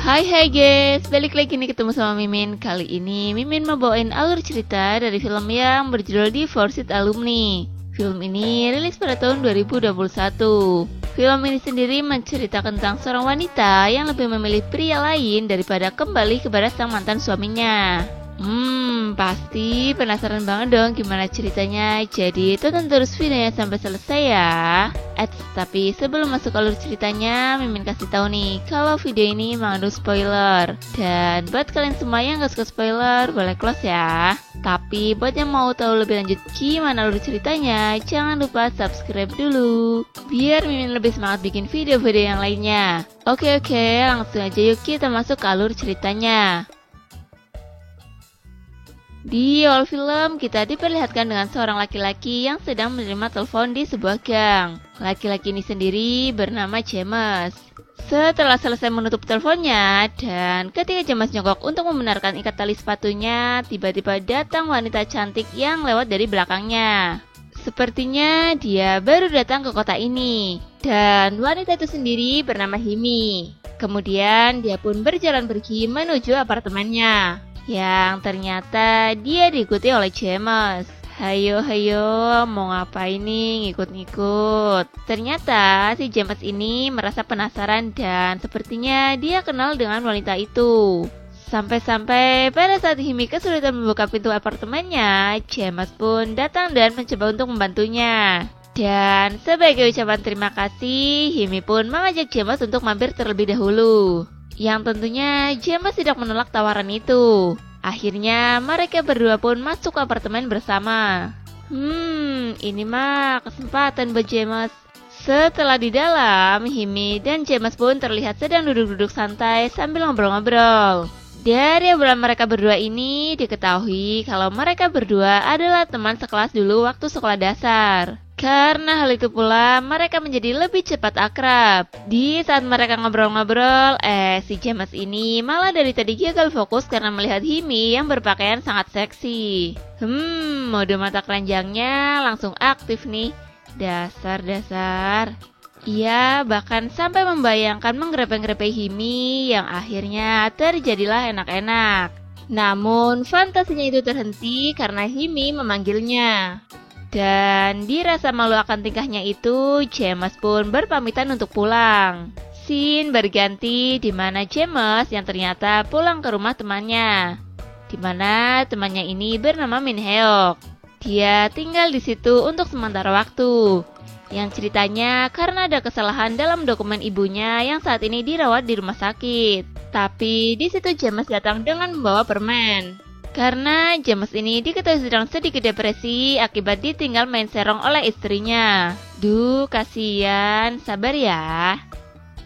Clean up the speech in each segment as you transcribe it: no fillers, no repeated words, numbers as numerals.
Hai guys, balik lagi nih ketemu sama Mimin. Kali ini Mimin mau bawain alur cerita dari film yang berjudul Divorced Alumni. Film ini rilis pada tahun 2021. Film ini sendiri menceritakan tentang seorang wanita yang lebih memilih pria lain daripada kembali kepada sang mantan suaminya. Pasti penasaran banget dong gimana ceritanya. Jadi tonton terus videonya sampai selesai ya. Tapi sebelum masuk alur ceritanya, Mimin kasih tahu nih kalau video ini mengandung spoiler. Dan buat kalian semua yang gak suka spoiler, boleh close ya. Tapi buat yang mau tahu lebih lanjut gimana alur ceritanya, jangan lupa subscribe dulu biar Mimin lebih semangat bikin video-video yang lainnya. Oke, langsung aja yuk kita masuk ke alur ceritanya. Di awal film, kita diperlihatkan dengan seorang laki-laki yang sedang menerima telepon di sebuah gang. Laki-laki ini sendiri bernama James. Setelah selesai menutup teleponnya, dan ketika James nyogok untuk membenarkan ikat tali sepatunya, tiba-tiba datang wanita cantik yang lewat dari belakangnya. Sepertinya dia baru datang ke kota ini. Dan wanita itu sendiri bernama Himi. Kemudian dia pun berjalan pergi menuju apartemennya, yang ternyata dia diikuti oleh James. Hayo, mau ngapain nih ngikut-ngikut? Ternyata si James ini merasa penasaran dan sepertinya dia kenal dengan wanita itu. Sampai-sampai pada saat Himi kesulitan membuka pintu apartemennya, James pun datang dan mencoba untuk membantunya. Dan sebagai ucapan terima kasih, Himi pun mengajak James untuk mampir terlebih dahulu. Yang tentunya James tidak menolak tawaran itu. Akhirnya mereka berdua pun masuk ke apartemen bersama. Ini mah kesempatan buat James. Setelah di dalam, Himi dan James pun terlihat sedang duduk-duduk santai sambil ngobrol-ngobrol. Dari obrolan mereka berdua ini diketahui kalau mereka berdua adalah teman sekelas dulu waktu sekolah dasar. Karena hal itu pula, mereka menjadi lebih cepat akrab. Di saat mereka ngobrol-ngobrol, si James ini malah dari tadi gagal fokus karena melihat Himi yang berpakaian sangat seksi. Mode mata keranjangnya langsung aktif nih. Dasar. Ia bahkan sampai membayangkan menggerepe-gerepe Himi yang akhirnya terjadilah enak-enak. Namun fantasinya itu terhenti karena Himi memanggilnya. Dan dirasa malu akan tingkahnya itu, James pun berpamitan untuk pulang. Scene berganti di mana James yang ternyata pulang ke rumah temannya. Di mana temannya ini bernama Min Heok. Dia tinggal di situ untuk sementara waktu. Yang ceritanya karena ada kesalahan dalam dokumen ibunya yang saat ini dirawat di rumah sakit. Tapi di situ James datang dengan membawa permen. Karena James ini diketahui sedang sedikit depresi akibat ditinggal main serong oleh istrinya. Duh, kasihan, sabar ya.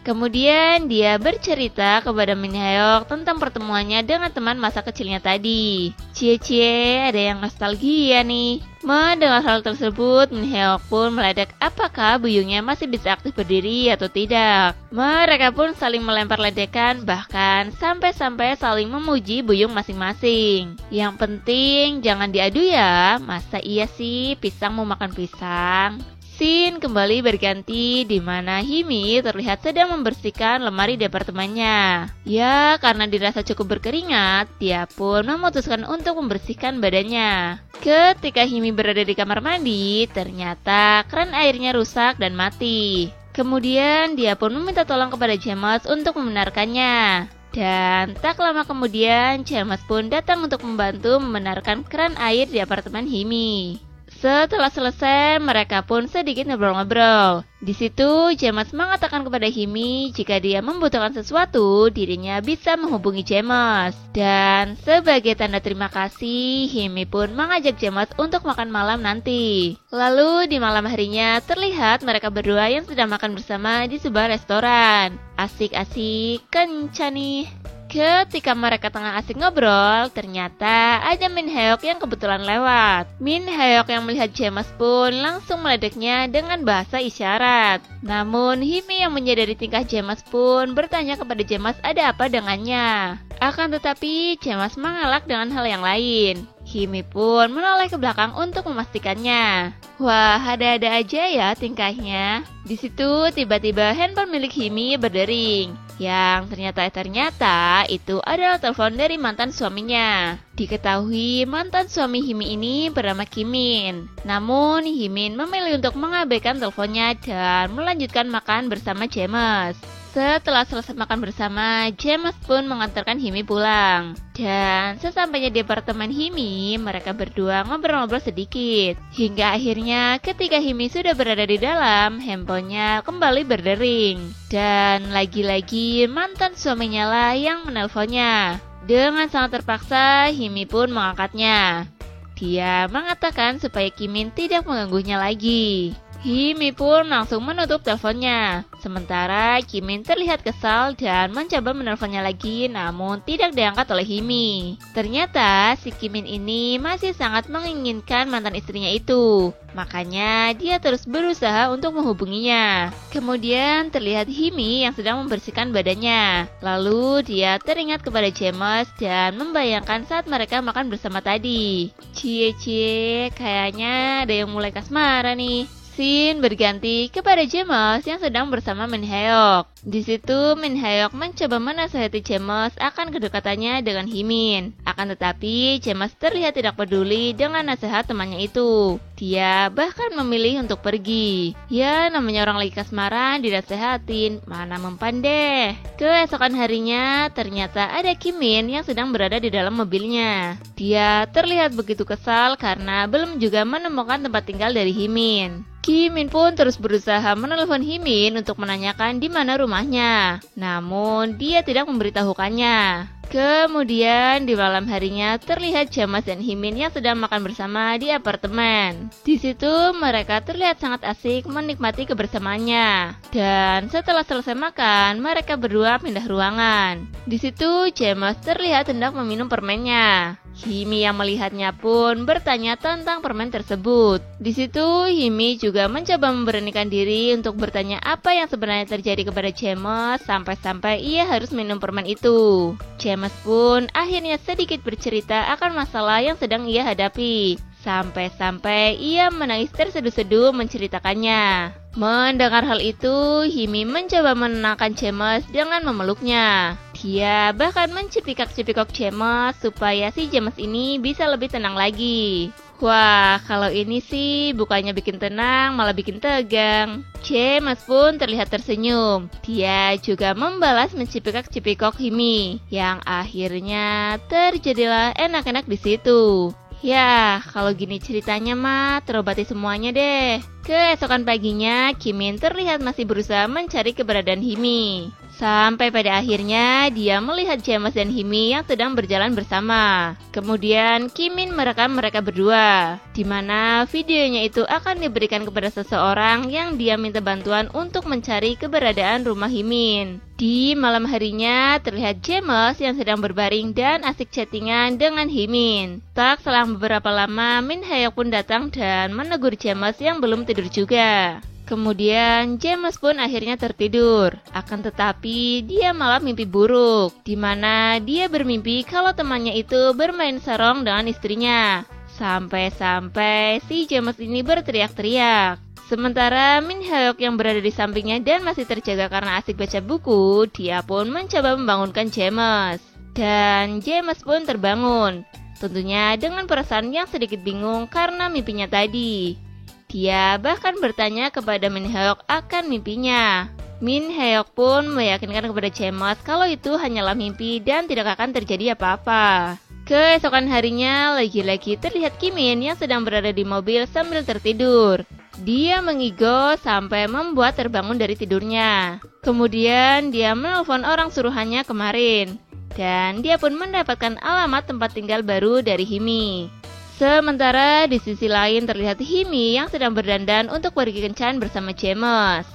Kemudian dia bercerita kepada Min Heok tentang pertemuannya dengan teman masa kecilnya tadi. Cie, ada yang nostalgia nih. Mendengar hal tersebut, Min Heok pun meledek apakah Buyungnya masih bisa aktif berdiri atau tidak. Mereka pun saling melempar ledekan, bahkan sampai-sampai saling memuji Buyung masing-masing. Yang penting jangan diadu ya, masa iya sih pisang mau makan pisang? Scene kembali berganti di mana Himi terlihat sedang membersihkan lemari di apartemennya. Ya, karena dirasa cukup berkeringat, dia pun memutuskan untuk membersihkan badannya. Ketika Himi berada di kamar mandi, ternyata keran airnya rusak dan mati. Kemudian dia pun meminta tolong kepada James untuk membenarkannya. Dan tak lama kemudian, James pun datang untuk membantu membenarkan keran air di apartemen Himi. Setelah selesai, mereka pun sedikit ngobrol-ngobrol. Di situ, James mengatakan kepada Himi jika dia membutuhkan sesuatu, dirinya bisa menghubungi James. Dan sebagai tanda terima kasih, Himi pun mengajak James untuk makan malam nanti. Lalu di malam harinya, terlihat mereka berdua yang sedang makan bersama di sebuah restoran. Asik-asik, kencan nih. Ketika mereka tengah asik ngobrol, ternyata ada Min Heok yang kebetulan lewat. Min Heok yang melihat James pun langsung meledeknya dengan bahasa isyarat. Namun Himi yang menyadari tingkah James pun bertanya kepada James ada apa dengannya. Akan tetapi James mengelak dengan hal yang lain. Himi pun menoleh ke belakang untuk memastikannya. Wah, ada-ada aja ya tingkahnya. Di situ tiba-tiba handphone milik Himi berdering. Yang ternyata itu adalah telepon dari mantan suaminya. Diketahui mantan suami Himi ini bernama Kimin. Namun Himin memilih untuk mengabaikan teleponnya dan melanjutkan makan bersama James. Setelah selesai makan bersama, James pun mengantarkan Himi pulang. Dan sesampainya di apartemen Himi, mereka berdua ngobrol-ngobrol sedikit. Hingga akhirnya ketika Himi sudah berada di dalam, handphonenya kembali berdering. Dan lagi-lagi mantan suaminya lah yang menelponnya. Dengan sangat terpaksa, Himi pun mengangkatnya. Dia mengatakan supaya Kimin tidak mengganggunya lagi. Himi pun langsung menutup teleponnya. Sementara Kimin terlihat kesal dan mencoba menelponnya lagi, namun tidak diangkat oleh Himi. Ternyata si Kimin ini masih sangat menginginkan mantan istrinya itu. Makanya dia terus berusaha untuk menghubunginya. Kemudian terlihat Himi yang sedang membersihkan badannya. Lalu dia teringat kepada James dan membayangkan saat mereka makan bersama tadi. Cie, kayaknya ada yang mulai kasmaran nih. Scene berganti kepada James yang sedang bersama Min Hyuk. Di situ Min Hyuk mencoba menasihati James akan kedekatannya dengan Himin. Akan tetapi James terlihat tidak peduli dengan nasihat temannya itu. Dia bahkan memilih untuk pergi. Ya, namanya orang lagi kasmaran dinasehatin, mana mempan deh. Keesokan harinya ternyata ada Kimin yang sedang berada di dalam mobilnya. Dia terlihat begitu kesal karena belum juga menemukan tempat tinggal dari Himin. Kimin pun terus berusaha menelpon Himin untuk menanyakan di mana rumahnya. Namun dia tidak memberitahukannya. Kemudian di malam harinya terlihat James dan Himin yang sedang makan bersama di apartemen. Di situ mereka terlihat sangat asik menikmati kebersamaannya. Dan setelah selesai makan, mereka berdua pindah ruangan. Di situ James terlihat hendak meminum permennya. Himi yang melihatnya pun bertanya tentang permen tersebut. Di situ Himi juga mencoba memberanikan diri untuk bertanya apa yang sebenarnya terjadi kepada James sampai-sampai ia harus minum permen itu. James pun akhirnya sedikit bercerita akan masalah yang sedang ia hadapi. Sampai-sampai ia menangis terseduh-seduh menceritakannya. Mendengar hal itu, Himi mencoba menenangkan James dengan memeluknya. Dia bahkan mencipikak-cipikok James supaya si James ini bisa lebih tenang lagi. Wah, kalau ini sih bukannya bikin tenang, malah bikin tegang. James pun terlihat tersenyum. Dia juga membalas mencipikak-cipikok Himi, yang akhirnya terjadilah enak-enak di situ. Ya, kalau gini ceritanya mah terobati semuanya deh. Keesokan paginya, Kimin terlihat masih berusaha mencari keberadaan Himi. Sampai pada akhirnya dia melihat James dan Himi yang sedang berjalan bersama. Kemudian Kimin merekam mereka berdua, di mana videonya itu akan diberikan kepada seseorang yang dia minta bantuan untuk mencari keberadaan rumah Himin. Di malam harinya terlihat James yang sedang berbaring dan asik chattingan dengan Himin. Tak selang beberapa lama Min Hyuk pun datang dan menegur James yang belum tidur juga. Kemudian James pun akhirnya tertidur. Akan tetapi dia malah mimpi buruk, di mana dia bermimpi kalau temannya itu bermain sarong dengan istrinya. Sampai-sampai si James ini berteriak-teriak. Sementara Min Hyuk yang berada di sampingnya dan masih terjaga karena asik baca buku, dia pun mencoba membangunkan James. Dan James pun terbangun, tentunya dengan perasaan yang sedikit bingung karena mimpinya tadi. Dia bahkan bertanya kepada Min Hyuk akan mimpinya. Min Hyuk pun meyakinkan kepada James kalau itu hanyalah mimpi dan tidak akan terjadi apa-apa. Keesokan harinya lagi-lagi terlihat Kimin yang sedang berada di mobil sambil tertidur. Dia mengigo sampai membuat terbangun dari tidurnya. Kemudian dia menelpon orang suruhannya kemarin. Dan dia pun mendapatkan alamat tempat tinggal baru dari Himi. Sementara di sisi lain terlihat Himi yang sedang berdandan untuk pergi kencan bersama James.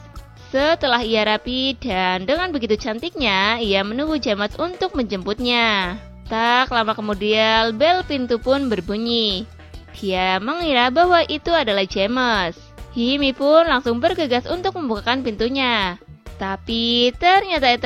Setelah ia rapi dan dengan begitu cantiknya, ia menunggu James untuk menjemputnya. Tak lama kemudian bel pintu pun berbunyi. Dia mengira bahwa itu adalah James. Himi pun langsung bergegas untuk membukakan pintunya. Tapi ternyata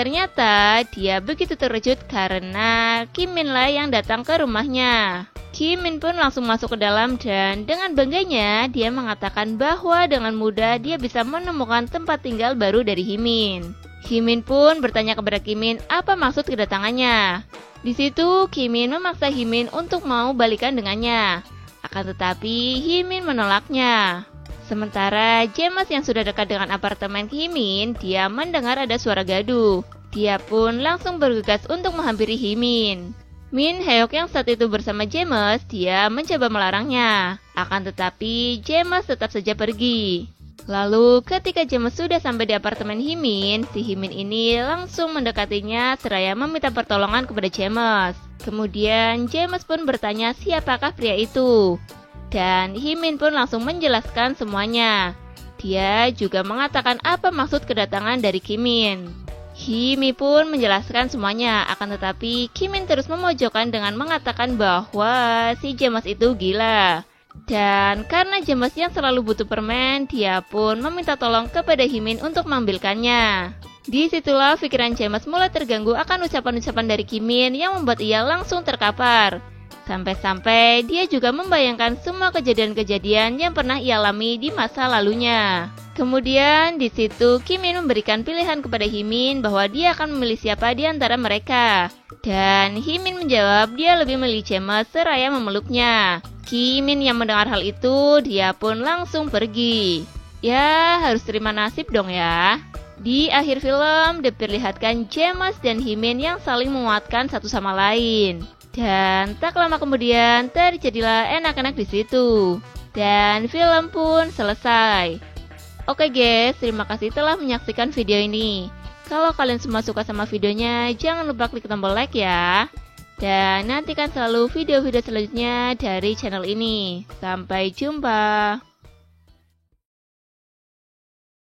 dia begitu terkejut karena Kimin lah yang datang ke rumahnya. Kimin pun langsung masuk ke dalam dan dengan bangganya dia mengatakan bahwa dengan mudah dia bisa menemukan tempat tinggal baru dari Himin. Himin pun bertanya kepada Kimin apa maksud kedatangannya. Di situ Kimin memaksa Himin untuk mau balikan dengannya. Akan tetapi Himin menolaknya. Sementara James yang sudah dekat dengan apartemen Himin, dia mendengar ada suara gaduh. Dia pun langsung bergegas untuk menghampiri Himin. Min Heok yang saat itu bersama James, dia mencoba melarangnya. Akan tetapi James tetap saja pergi. Lalu ketika James sudah sampai di apartemen Himin, si Himin ini langsung mendekatinya seraya meminta pertolongan kepada James. Kemudian James pun bertanya siapakah pria itu. Dan Himin pun langsung menjelaskan semuanya. Dia juga mengatakan apa maksud kedatangan dari Kimin. Himi pun menjelaskan semuanya, akan tetapi Kimin terus memojokkan dengan mengatakan bahwa si James itu gila. Dan karena James yang selalu butuh permen, dia pun meminta tolong kepada Himin untuk mengambilkannya. Disitulah pikiran James mulai terganggu akan ucapan-ucapan dari Kimin yang membuat ia langsung terkapar. Sampai-sampai dia juga membayangkan semua kejadian-kejadian yang pernah ia alami di masa lalunya. Kemudian di situ Kimin memberikan pilihan kepada Himin bahwa dia akan memilih siapa di antara mereka. Dan Himin menjawab dia lebih memilih James seraya memeluknya. Kimin yang mendengar hal itu, dia pun langsung pergi. Ya, harus terima nasib dong ya. Di akhir film diperlihatkan James dan Himin yang saling menguatkan satu sama lain. Dan tak lama kemudian terjadilah enak-enak di situ. Dan film pun selesai. Oke guys, terima kasih telah menyaksikan video ini. Kalau kalian semua suka sama videonya, jangan lupa klik tombol like ya. Dan nantikan selalu video-video selanjutnya dari channel ini. Sampai jumpa.